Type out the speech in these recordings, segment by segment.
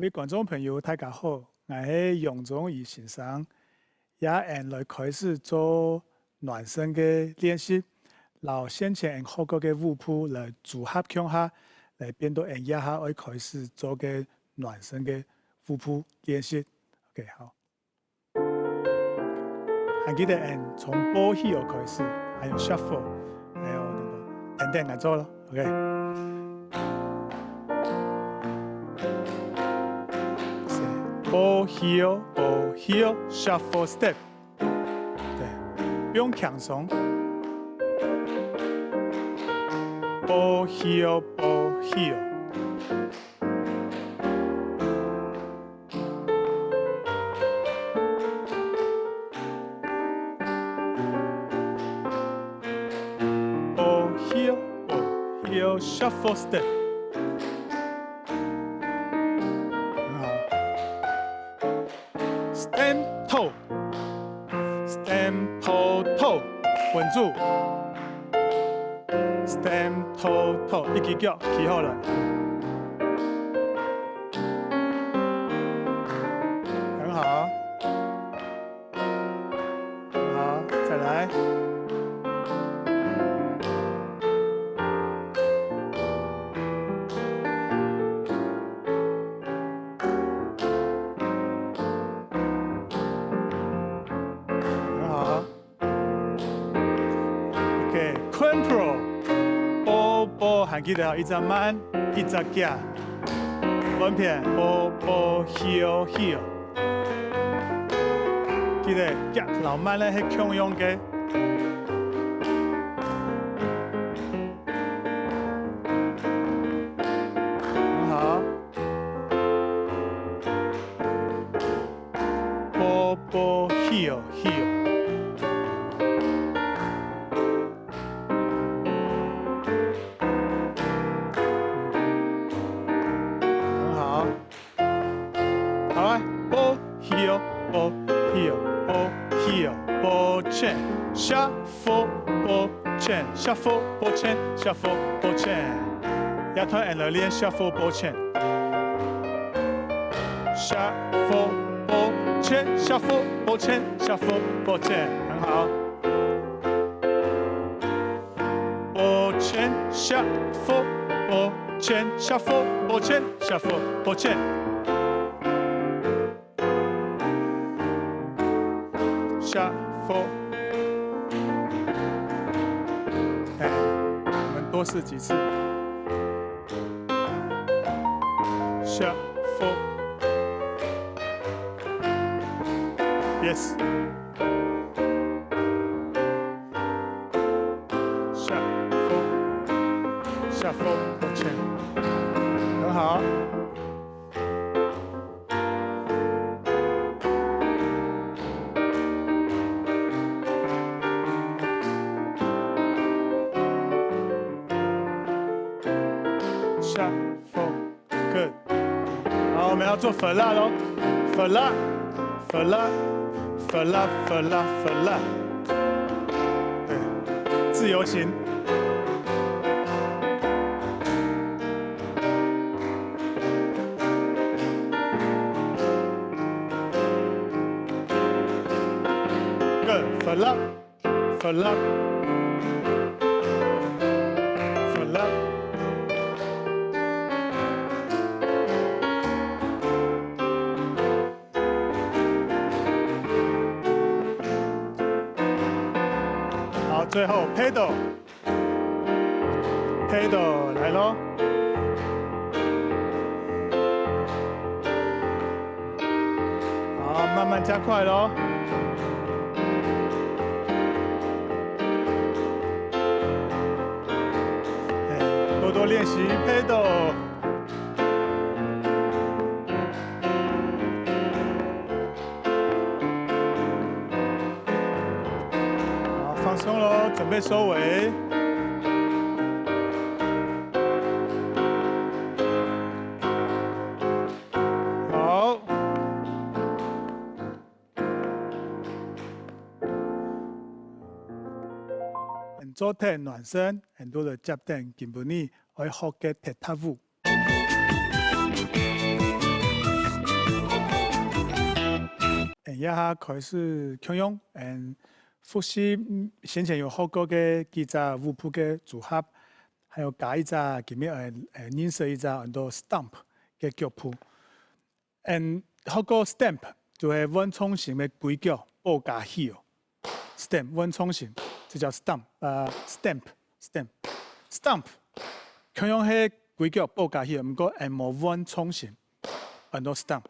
各位观众朋友，大家好，我是杨宗仪先生，也来开始做暖身的练习，然后先前学过的舞步来组合腔下，来变到一下我开始做个暖身的舞步练习。OK， 好。还记得从波起开始，还有 shuffle， 还有等等来做了 ，OK。Ball heel, shuffle step。对，不用强松。Ball heel。Ball heel, shuffle step。Stamp toe，稳住。Stamp toe， 一起脚起好了，很好，好，再来。Control， 还记得一只慢，一只脚，稳片，ball heel， 记得脚老慢咧是强用嘅，很好，ball heel。Ball chain, shuffle, ball chain, shuffle, ball chain, shuffle, ball chain。亚团 and 来练 shuffle ball chain。Shuffle, ball chain, shuffle, ball chain, shuffle, ball chain， 很好。Ball chain, shuffle, ball chain, shuffle, ball chain, shuffle, ball chain。Shuffle， 我们多试几次。Shuffle， yes。Shuffle， 抱歉，很好。Good， 好，我们要做粉蜡喽，粉蜡，对，自由行。Good， 粉蜡。最后 pedal 来咯，好，慢慢加快咯。多多练习 pedal。放松喽，准备收尾。好，昨天暖身，很多的接定，基本呢可以學嘅踢踏舞。下开始运用，复习先前有学过的几只舞谱的组合，还有加一只前面认识一只很多 stamp 的脚谱。学过 stamp 就系稳冲型的规脚，报加 heel。stamp 稳冲型，这叫 stamp。stamp 运用迄规脚报加 heel， 不过无稳冲型，很多 stamp。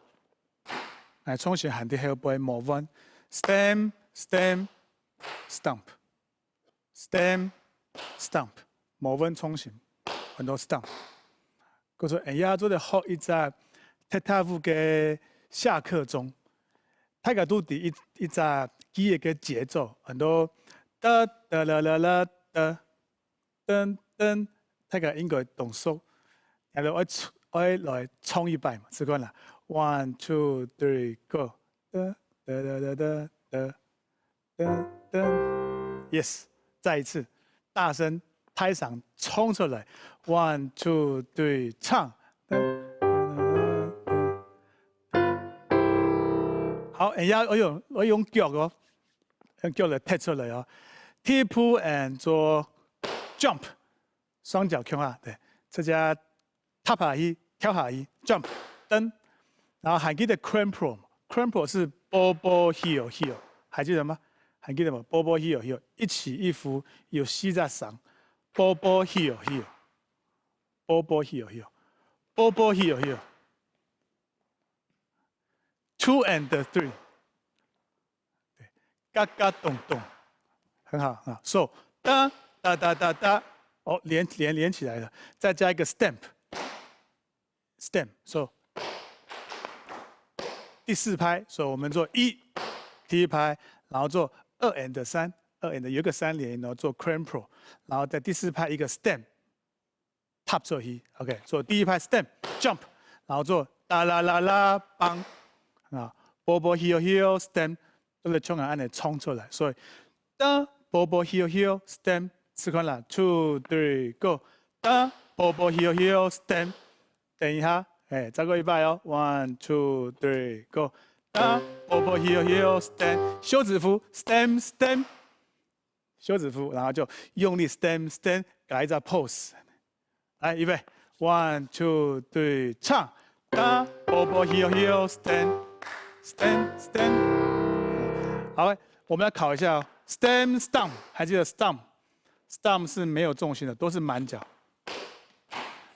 冲型喊的还有不会无稳 stamp。stamp，stamp，stamp，无稳冲型，很多 stamp。嗰说下做的学一只踢踏舞嘅下课钟，大家都第一只记嘅节奏，很多哒哒啦啦啦哒噔噔，大家应该动手，然后我来冲一摆嘛，试看啦。1 2 3 go， 哒哒哒哒哒哒哒哒 ，yes， 再一次，大声拍掌冲出来 ，1 2 3唱。好，下我用脚哦，用脚来踢出来哦 ，tip and 做 jump， 双脚跳下，对，这家踏下去，跳下去 ，jump， 蹬。然后还记得 crumple 是 bobo heel， 还记得吗？还记得吗 ？bobo heel， 一起一伏有膝在上 ，bobo heel，bobo heel，bobo heel，2 and 3， 对，嘎嘎咚咚，很好啊。So 哒哒哒哒哒，哦，连起来了，再加一个 stamp，so。第4拍，所以我们做第一拍，然后做2 and 3，有一个3连，然后做 crumple， 然后在第4拍一个 stamp， tap 做去 ，OK， 做第一拍 stamp jump， 然后做哒啦啦啦邦啊 ，bobo heel heel stamp， 都是冲按的冲出来，所以哒 bobo heel heel stamp， 试看啦 ，2 3 go， 哒 bobo heel heel stamp， 等一下。再过一摆哦 ，1 2 3 go， 哒 ，bobo heel heel stand， 休止符 stamp， 休止符，然后就用力 stamp， 改一下 pose， 来预备 ，1 2 3唱，哒 ，bobo heel heel stand， 好，我们要考一下哦 ，stamp， 还记得 stamp 是没有重心的，都是满脚。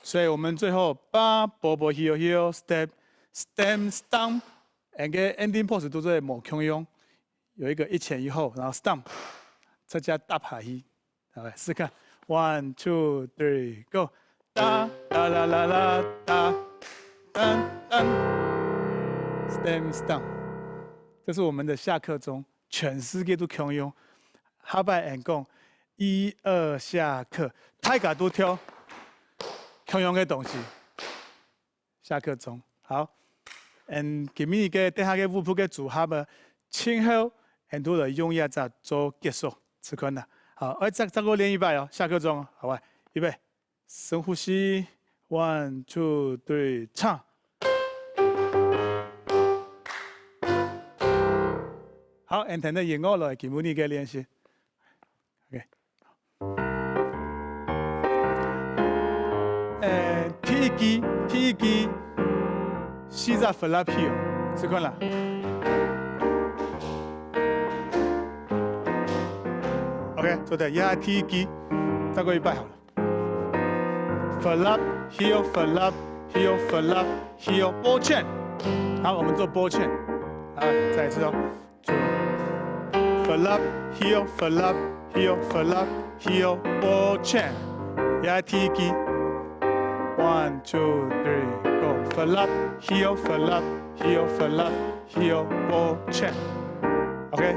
所以我们最后把 bobo heel heel step stamp stamp， 个 ending pose 都在某空用，有一个一前一后，然后 stamp， 再加大爬一，好来试看 ，1 2 3 go， 哒哒啦啦啦哒，噔噔 ，stamp stamp， 这是我们的下课钟，全世界都空用，下摆人讲1 2下课，大家都跳。通用的东西，下课钟好。今日个底下个舞谱个组合啊，前后都来用一只做结束，吃困啦。好，再个练一摆哦，下课钟，好吧？预备，深呼吸 ，1 2 3唱。好，等的音乐来，今日个练习。OK。第一支，四只 flap heel， 试看啦。OK， 做的，也第一支，再过一摆好了。flap heel flap heel flap heel ball chain， 好，我们做 ball chain， 好，再一次哦。flap heel flap heel flap heel ball chain， 也第一支。1 2 3 go flap heel flap heel flap heel ball chain OK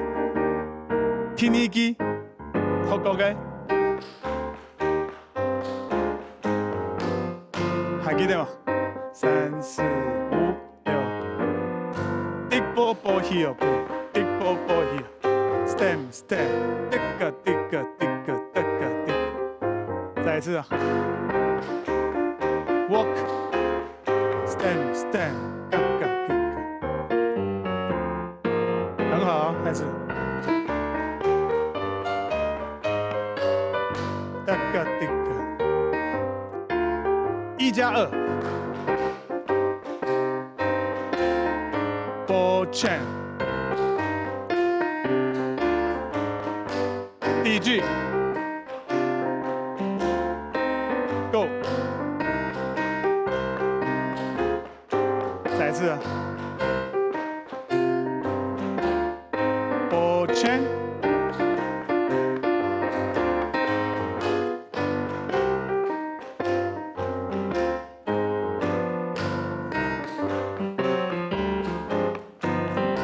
第二支學過嘅還記得嗎3 4 5 6 Dig ball ball heel Dig ball ball heel Stamp stamp Digga digga digga digga digga 再一次啊Walk, stand, stand, gaga, gaga. 开始。哒个滴个，1+2。Ball chain。第一句 ，Go。再一次啊。Ball chain。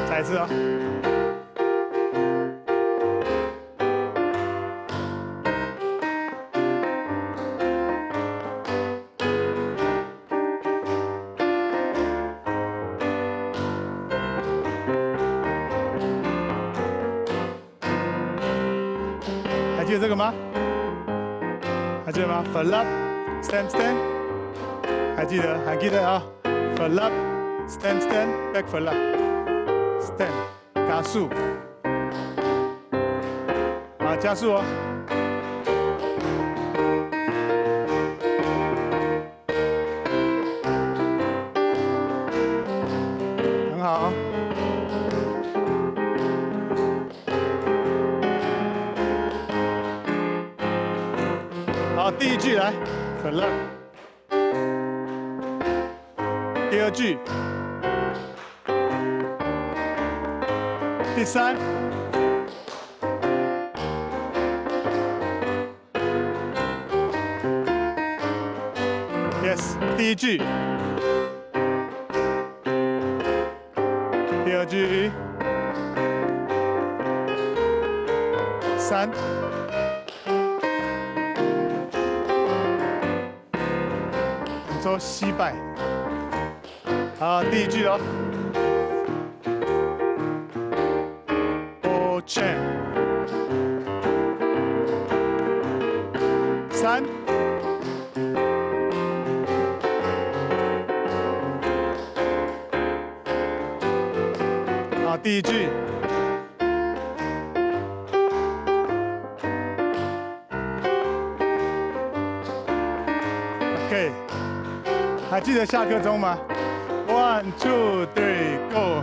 再一次啊。还记得这个吗？还记得吗 ？Fall up, stand stand。还记得？还记得啊 ？Fall up, stand stand, back fall up, stand。加速。啊，加速哦。很好。好，第一句来 ，Fall up。第二句。第三。Yes， 第一句。第二句。3。你说失败。好，第一句哦。Ball chain。3。好，第一句。OK， 还记得下课钟吗 ？1 2 3 Go。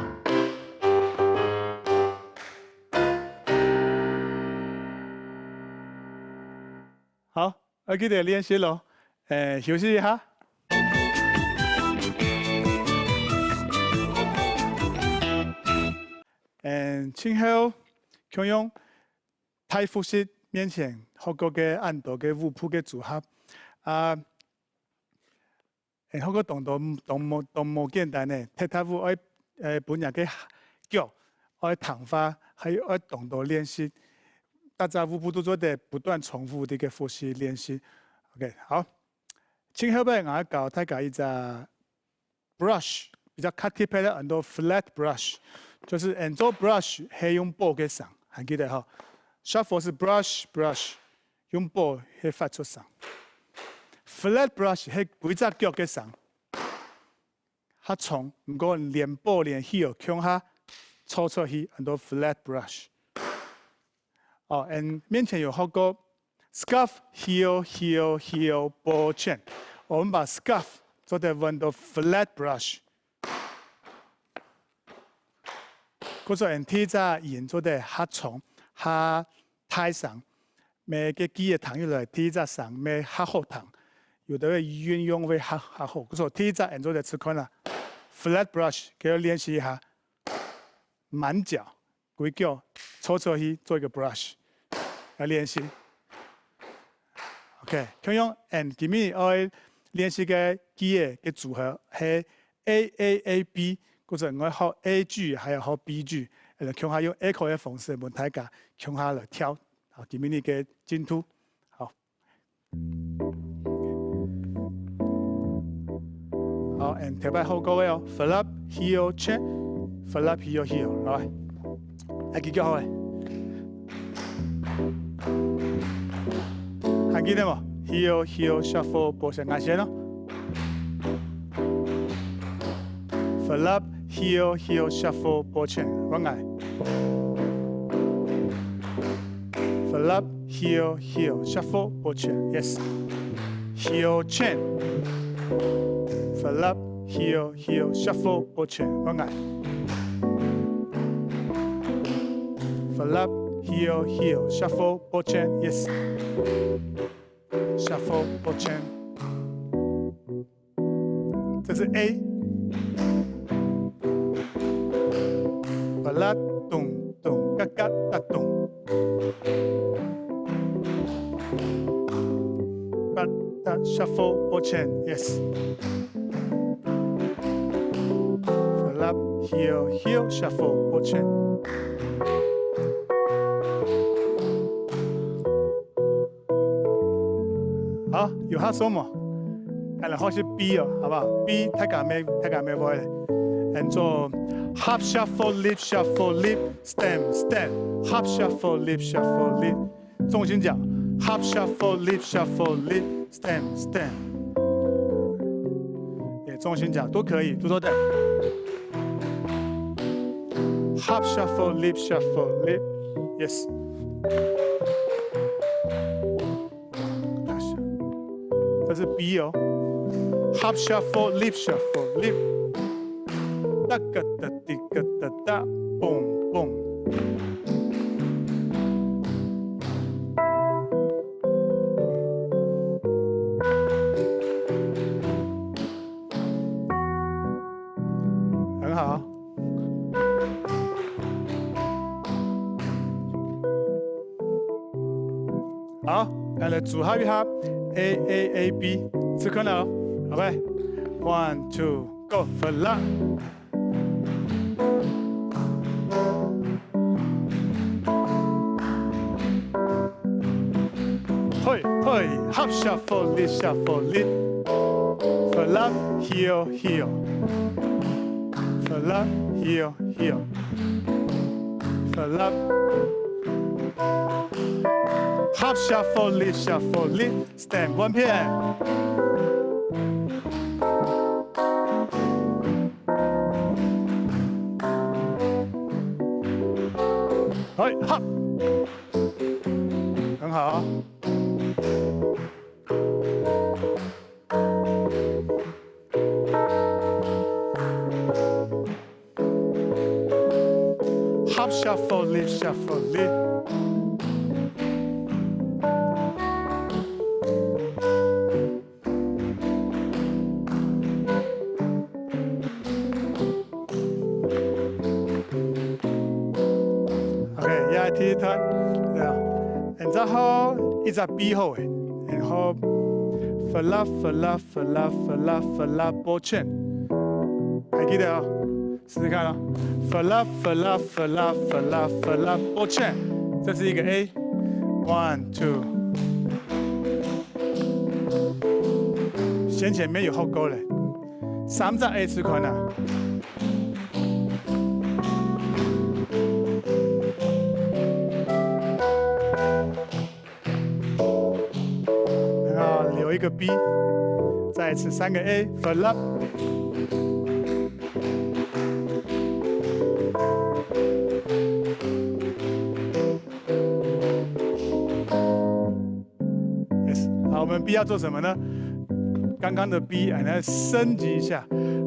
好，我记得练习咯，休息一下。今后享用泰复式面前學過嘅按度嘅舞譜嘅組合啊，學個動冇簡單嘅，踢踏舞愛本人嘅腳愛彈法，還有愛動作練習，大家舞譜都做得不斷重複啲嘅複習練習。OK， 好，今後邊我教大家一隻 brush， 比較 cutty pattern 很多 flat brush。就是按做 brush 係用波嘅聲，還記得哈 ？shuffle 是 brush， 用波係發出聲。flat brush 係幾隻腳嘅聲，較重，唔過連波連 heel 向下抽出去，很多 flat brush。哦，面前有學過 scuff heel heel heel ball chain， 我們把 scuff 做得揾到 flat brush。嗰個人睇隻演做得較重、較太上，咩嘅機嘅彈入來睇隻上咩較好彈，有的會運用會較好。嗰個睇隻演做得吃看啦 ，flat brush 佢練習一下，滿腳幾腳抽出去做一個 brush， 要練習。OK， 咁樣今日我練習嘅機嘅組合係 AAAB。嗰陣我學 A 句，還有學 B 句，向下用 echo 嘅方式，問大家向下來跳。好，今日嘅進度，好。好 ，and 跳擺好各位哦 ，fall up heel chain，fall up heel heel， 來，係幾腳好嘅？還記得冇 ？heel heel shuffle 波上眼線咯 ，fall up。heel heel shuffle ball chain， 揾挨。flip heel heel shuffle 拨圈 yes heel chain flip heel heel shuffle 拨圈我爱 flip heel heel shuffle 拨圈 yes shuffle 拨圈这是 A flip 咚咚嘎嘎哒咚shuffle 拨圈 yes flip heel heel shuffle 拨圈好有下什么然后是 B 哦好不好 B 太敢没会了做 hop shuffle lip shuffle lip stem stem hop shuffle lip shuffle lip 重心讲 hop shuffle lip shuffle lip stem stem 也重心讲都可以都对 hop shuffle lip shuffle lip yes 这是 B 哦 hop shuffle lip shuffle lip 哒个哒滴个哒哒嘣嘣很好好来组合一下 A A A B 这可能 OK 1 2 go flip嘿嘿 hop shuffle lip shuffle lip flip heel heel flip heel heel flip hop shuffle lip shuffle lip stem 1片嘿 hop 很好hop shuffle lip shuffle lip OK 也踢团对啊然后一直 B 后诶然后 flip flip flip flip flip 拨圈还记得哦试试看哦 flip flip flip flip flip 拨圈这是一个 A 1 2先前面有后勾嘞3只 A 吃款啊留一个 B 再一次3个 A flip yes 好我们 B 要做什么呢刚刚的 B 来升级一下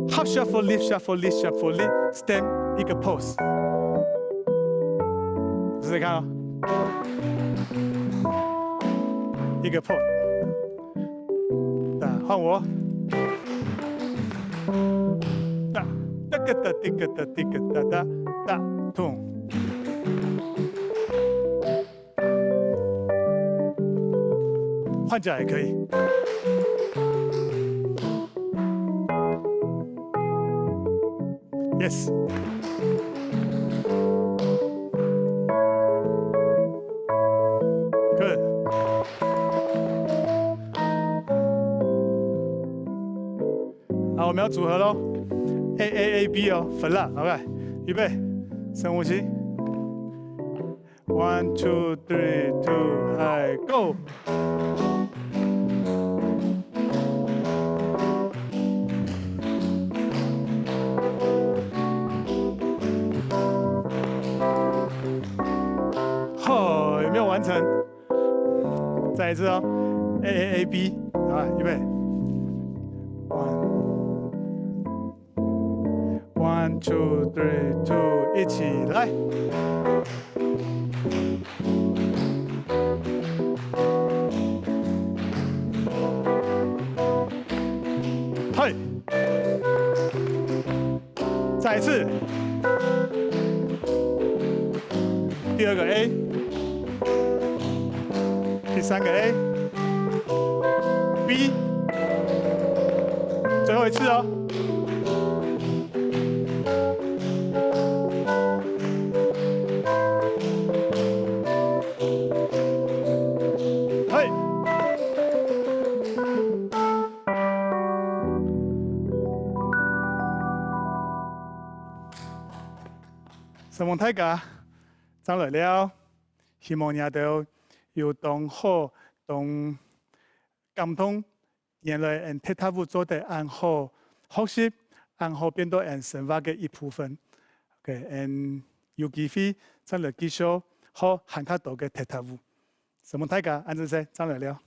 hop shuffle lip shuffle lip shuffle lip stem 一个 pose 试试看哦一个 pose 换我哒哒个哒滴个哒滴个哒哒哒痛换脚也可以yes 好，我们要组合喽 ，A A A B 哦，粉了 ，OK， 预备，深呼吸 ，1 2 3 2 ，Hi Go。哦，有没有完成？一次哦 ，A A A B， 好，预备 ，1 2 3 2， 一起来。嘿，再一次，第二个 A， 第三个 A，B， 最后一次哦。嘿，希望大家長來了，希望你都有當好當感動，原來人踢踏舞做得按好學習，按好變到人生活嘅一部分。OK，有機會再來繼續學行較多嘅踢踏舞。希望大家按照這長來了。